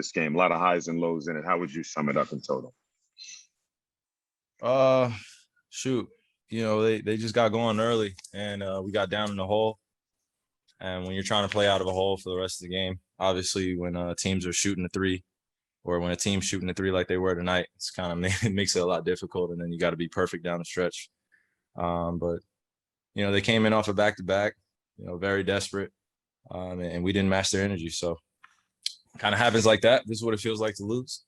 this game? A lot of highs and lows in it. How would you sum it up in total? Shoot, they just got going early, and we got down in the hole. And when you're trying to play out of a hole for the rest of the game, obviously when teams are shooting a three, or when a team's shooting a three like they were tonight, it's kind of it makes it a lot difficult, and then you got to be perfect down the stretch. But they came in off a back-to-back, very desperate, and we didn't match their energy. So kind of happens like that. This is what it feels like to lose.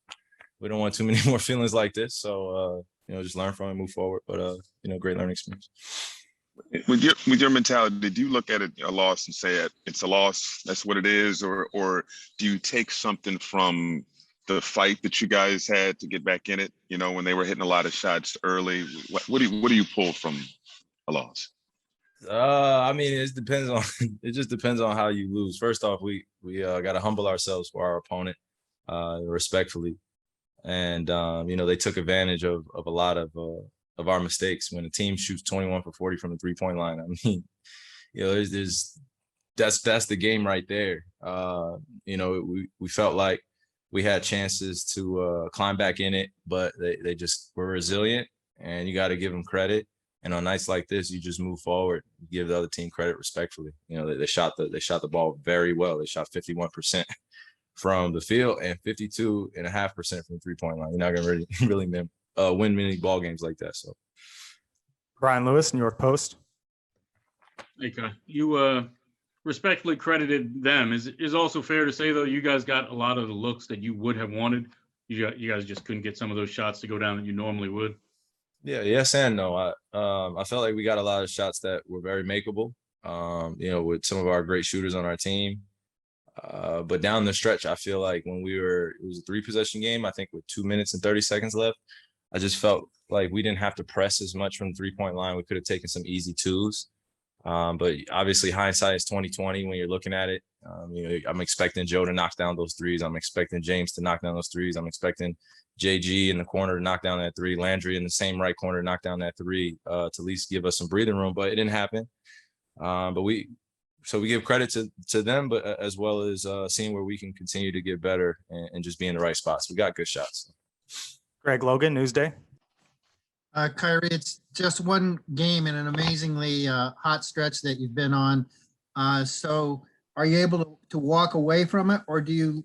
We don't want too many more feelings like this. So, just learn from it, move forward. But, great learning experience. With your mentality, do you look at it a loss and say it's a loss, that's what it is? Or do you take something from the fight that you guys had to get back in it, when they were hitting a lot of shots early? What do you pull from a loss? It just depends on how you lose. First off, we got to humble ourselves for our opponent, respectfully. And, they took advantage of a lot of our mistakes. When a team shoots 21 for 40 from the 3-point line, that's the game right there. We felt like we had chances to climb back in it, but they just were resilient, and you got to give them credit. And on nights like this, you just move forward, give the other team credit respectfully. They shot the ball very well. They shot 51% from the field and 52.5% from the 3-point line. You're not going to really win many ball games like that. So, Brian Lewis, New York Post. Hey, you respectfully credited them. Is also fair to say, though, you guys got a lot of the looks that you would have wanted. You guys just couldn't get some of those shots to go down that you normally would. Yeah, yes and no. I felt like we got a lot of shots that were very makeable, with some of our great shooters on our team. But down the stretch, I feel like when it was a 3-possession game, I think with 2 minutes and 30 seconds left, I just felt like we didn't have to press as much from the 3-point line. We could have taken some easy twos. But obviously hindsight is 20/20 when you're looking at it. I'm expecting Joe to knock down those threes. I'm expecting James to knock down those threes. I'm expecting JG in the corner to knock down that three, Landry in the same right corner to knock down that three, to at least give us some breathing room, but it didn't happen. But we give credit to them, but as well as seeing where we can continue to get better and just be in the right spots. We got good shots. Greg Logan, Newsday. Kyrie, it's just one game in an amazingly hot stretch that you've been on. So are you able to walk away from it, or do you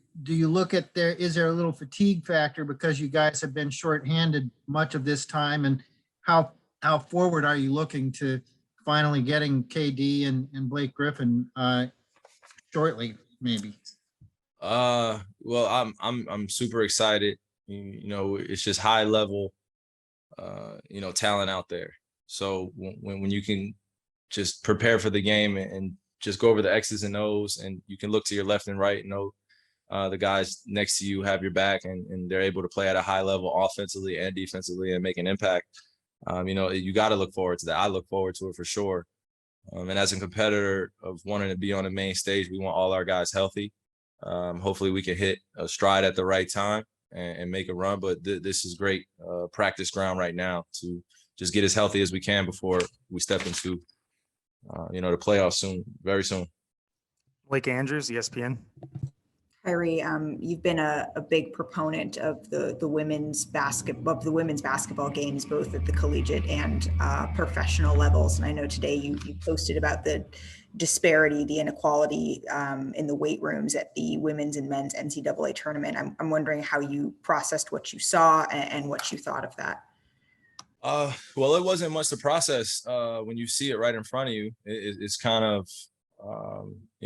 look at is there a little fatigue factor because you guys have been shorthanded much of this time, and how forward are you looking to finally getting KD and Blake Griffin shortly, maybe? Well, I'm super excited. It's just high level, talent out there. So when you can just prepare for the game and just go over the X's and O's, and you can look to your left and right and know the guys next to you have your back, and they're able to play at a high level offensively and defensively and make an impact. You got to look forward to that. I look forward to it for sure. And as a competitor of wanting to be on the main stage, we want all our guys healthy. Hopefully we can hit a stride at the right time and make a run. But this is great practice ground right now to just get as healthy as we can before we step into, the playoffs soon, very soon. Blake Andrews, ESPN. Kyrie, you've been a big proponent of the women's basketball games, both at the collegiate and professional levels. And I know today you posted about the disparity, the inequality in the weight rooms at the women's and men's NCAA tournament. I'm wondering how you processed what you saw and what you thought of that. Well, it wasn't much to process when you see it right in front of you. It's kind of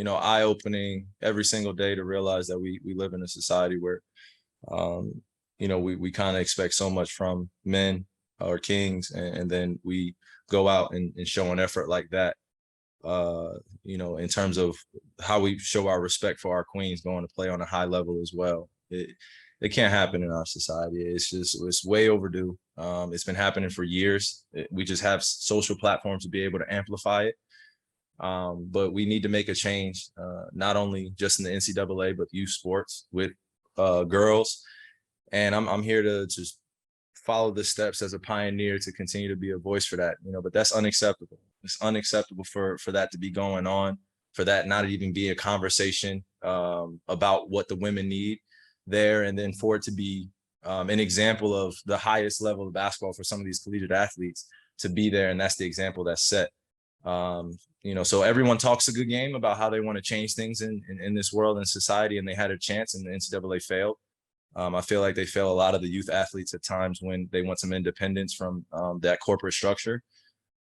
eye-opening every single day to realize that we live in a society where, we kind of expect so much from men or kings, and then we go out and show an effort like that, in terms of how we show our respect for our queens going to play on a high level as well. It can't happen in our society. It's way overdue. It's been happening for years. We just have social platforms to be able to amplify it. But we need to make a change, not only just in the NCAA, but youth sports with girls. And I'm here to just follow the steps as a pioneer to continue to be a voice for that, but that's unacceptable. It's unacceptable for that to be going on, for that not even be a conversation about what the women need. there, and then for it to be an example of the highest level of basketball for some of these collegiate athletes to be there, and that's the example that's set. So everyone talks a good game about how they want to change things in this world and society, and they had a chance, and the NCAA failed. I feel like they fail a lot of the youth athletes at times when they want some independence from that corporate structure.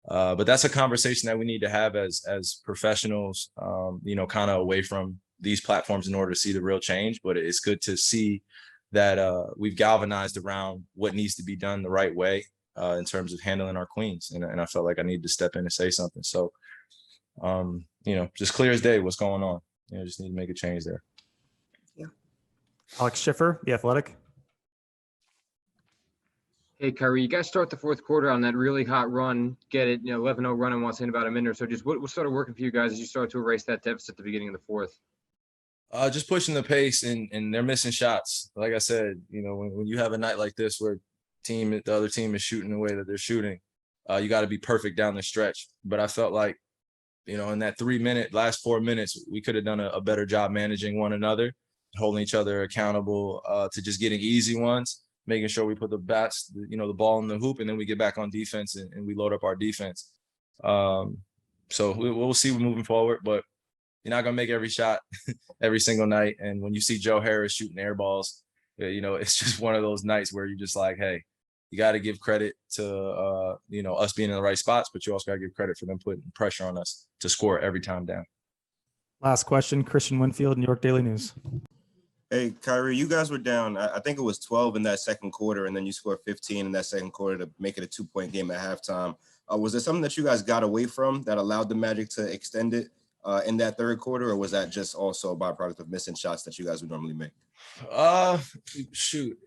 But that's a conversation that we need to have as professionals, kind of away from these platforms in order to see the real change. But it's good to see that we've galvanized around what needs to be done the right way in terms of handling our queens. And I felt like I needed to step in and say something. So, just clear as day what's going on. Just need to make a change there. Yeah. Alex Schiffer, The Athletic. Hey, Kyrie, you guys start the fourth quarter on that really hot run, get it, 11-0 run in in about a minute or so. Just what started working for you guys as you start to erase that deficit at the beginning of the fourth? Just pushing the pace, and they're missing shots. Like I said, when you have a night like this where the other team is shooting the way that they're shooting, you got to be perfect down the stretch. But I felt like, in that last 4 minutes, we could have done a better job managing one another, holding each other accountable to just getting easy ones, making sure we put the ball in the hoop, and then we get back on defense and we load up our defense. So we'll see moving forward, but you're not going to make every shot every single night. And when you see Joe Harris shooting air balls, it's just one of those nights where you're just like, hey, you got to give credit to, us being in the right spots, but you also got to give credit for them putting pressure on us to score every time down. Last question, Christian Winfield, New York Daily News. Hey, Kyrie, you guys were down, I think it was 12 in that second quarter, and then you scored 15 in that second quarter to make it a 2-point game at halftime. Was there something that you guys got away from that allowed the Magic to extend it in that third quarter, or was that just also a byproduct of missing shots that you guys would normally make? Shoot.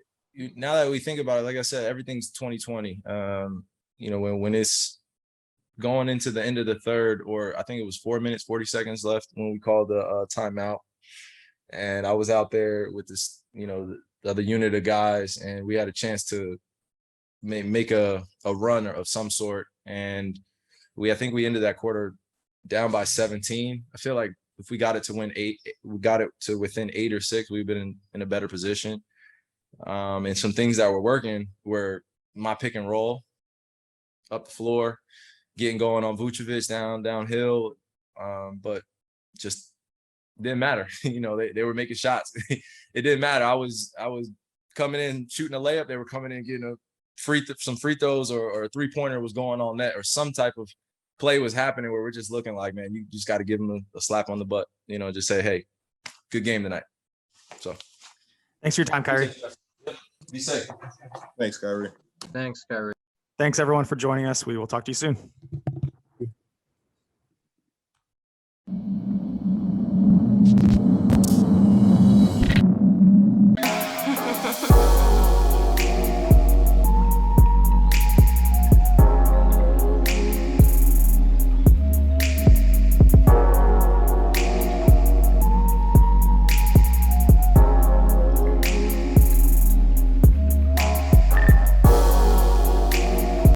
Now that we think about it, like I said, everything's 2020. When it's going into the end of the third, or I think it was 4 minutes, 40 seconds left when we called the timeout. And I was out there with this, the other unit of guys, and we had a chance to make a run of some sort. And I think we ended that quarter down by 17. I feel like if we got it to win 8, we got it to within 8 or 6, we've been in a better position. And some things that were working were my pick and roll up the floor, getting going on Vucevic downhill, but just didn't matter. They were making shots. It didn't matter. I was coming in shooting a layup. They were coming in getting some free throws, or a 3-pointer was going on net, or some type of play was happening where we're just looking like, man, you just got to give them a slap on the butt. Just say, hey, good game tonight. So, Thanks for your time, Kyrie. Be safe. Thanks, Kyrie. Thanks, Kyrie. Thanks everyone for joining us. We will talk to you soon.